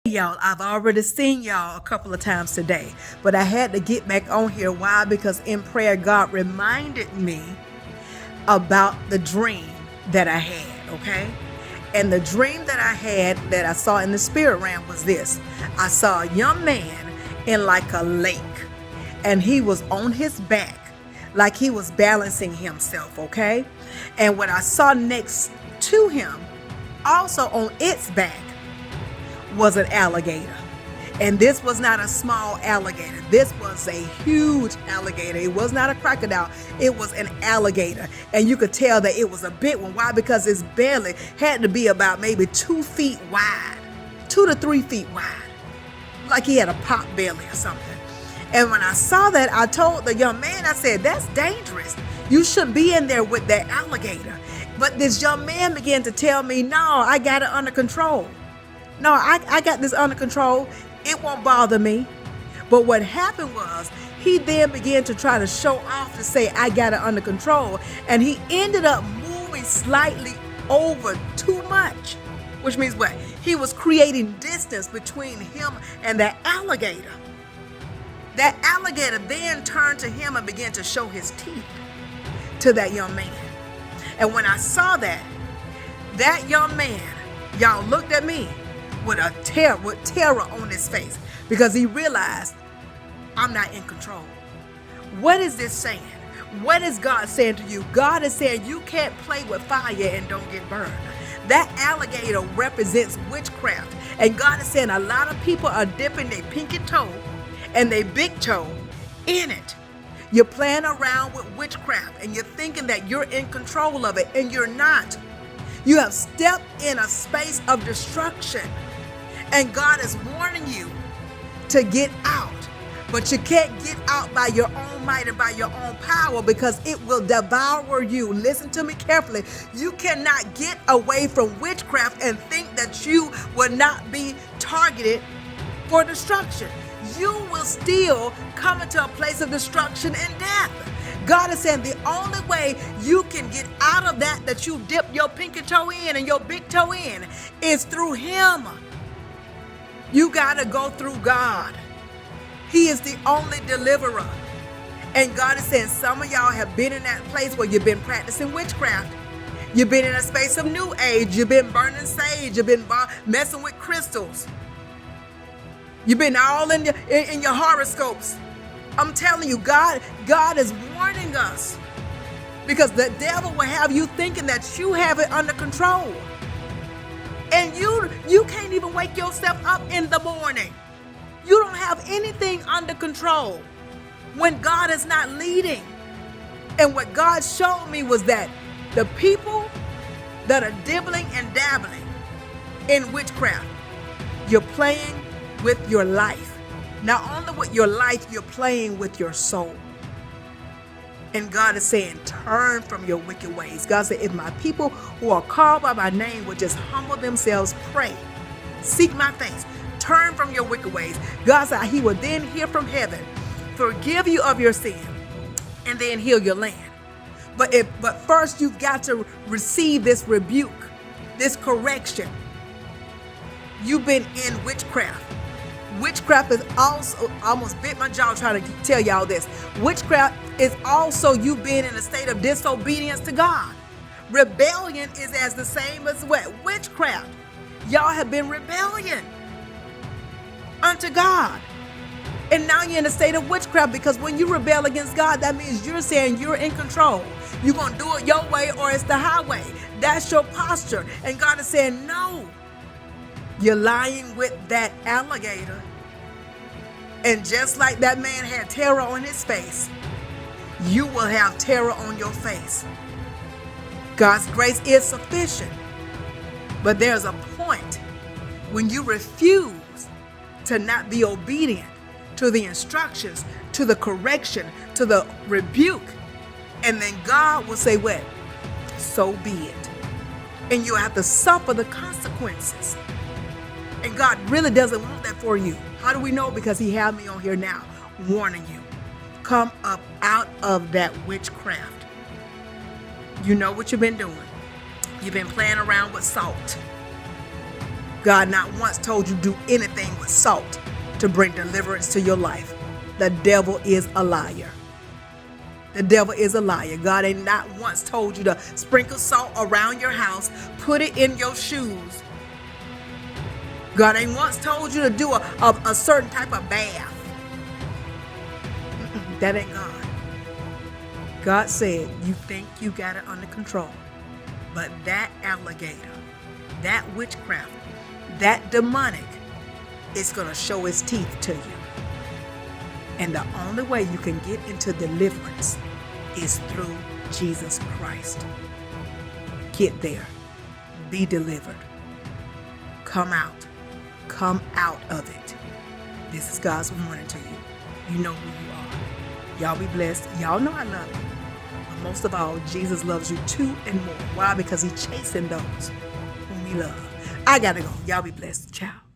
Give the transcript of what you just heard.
Y'all, I've already seen y'all a couple of times today, but I had to get back on here. Why? Because in prayer, God reminded me about the dream that I had, okay? And the dream that I had that I saw in the spirit realm was this. I saw a young man in like a lake, and he was on his back, like he was balancing himself, okay? And what I saw next to him, also on its back, was an alligator. And this was not a small alligator. This was a huge alligator. It was not a crocodile. It was an alligator. And you could tell that it was a big one. Why? Because its belly had to be about maybe 2 feet wide, 2 to 3 feet wide. Like he had a pot belly or something. And when I saw that, I told the young man, I said, that's dangerous. You shouldn't be in there with that alligator. But this young man began to tell me, no, I got it under control. No, I got this under control. It won't bother me. But what happened was he then began to try to show off to say, I got it under control. And he ended up moving slightly over too much, which means what? He was creating distance between him and that alligator. That alligator then turned to him and began to show his teeth to that young man. And when I saw that, that young man, y'all looked at me with terror on his face, because he realized I'm not in control. What is this saying? What is God saying to you? God is saying you can't play with fire and don't get burned. That alligator represents witchcraft. And God is saying a lot of people are dipping their pinky toe and their big toe in it. You're playing around with witchcraft and you're thinking that you're in control of it, and you're not. You have stepped in a space of destruction. And God is warning you to get out. But you can't get out by your own might and by your own power, because it will devour you. Listen to me carefully. You cannot get away from witchcraft and think that you will not be targeted for destruction. You will still come into a place of destruction and death. God is saying the only way you can get out of that you dip your pinky toe in and your big toe in, is through Him. You got to go through God. He is the only deliverer. And God is saying some of y'all have been in that place where you've been practicing witchcraft. You've been in a space of new age. You've been burning sage. You've been messing with crystals. You've been all in your horoscopes. I'm telling you, God is warning us, because the devil will have you thinking that you have it under control. And you can't even wake yourself up in the morning. You don't have anything under control when God is not leading. And what God showed me was that the people that are dibbling and dabbling in witchcraft, you're playing with your life. Not only with your life, you're playing with your soul. And God is saying, turn from your wicked ways. God said, if my people who are called by my name would just humble themselves, pray, seek my face, turn from your wicked ways. God said He will then hear from heaven, forgive you of your sin, and then heal your land. But first you've got to receive this rebuke, this correction. You've been in witchcraft. Witchcraft is also, I almost bit my jaw trying to tell y'all this. Witchcraft is also you being in a state of disobedience to God. Rebellion is as the same as what? Witchcraft. Y'all have been rebellion unto God. And now you're in a state of witchcraft, because when you rebel against God, that means you're saying you're in control. You're going to do it your way or it's the highway. That's your posture. And God is saying, no. You're lying with that alligator. And just like that man had terror on his face, you will have terror on your face. God's grace is sufficient. But there's a point when you refuse to not be obedient to the instructions, to the correction, to the rebuke. And then God will say, what? So be it. And you'll have to suffer the consequences. And God really doesn't want that for you. How do we know? Because He had me on here now warning you. Come up out of that witchcraft. You know what you've been doing. You've been playing around with salt. God not once told you do anything with salt to bring deliverance to your life. The devil is a liar. The devil is a liar. God ain't not once told you to sprinkle salt around your house, put it in your shoes. God ain't once told you to do a certain type of bath. That ain't God. God said, you think you got it under control, but that alligator, that witchcraft, that demonic is going to show its teeth to you. And the only way you can get into deliverance is through Jesus Christ. Get there. Be delivered. Come out. Come out of it. This is God's warning to you. You know who you are. Y'all be blessed. Y'all know I love you. But most of all, Jesus loves you too and more. Why? Because He's chasing those whom He loves. I got to go. Y'all be blessed. Ciao.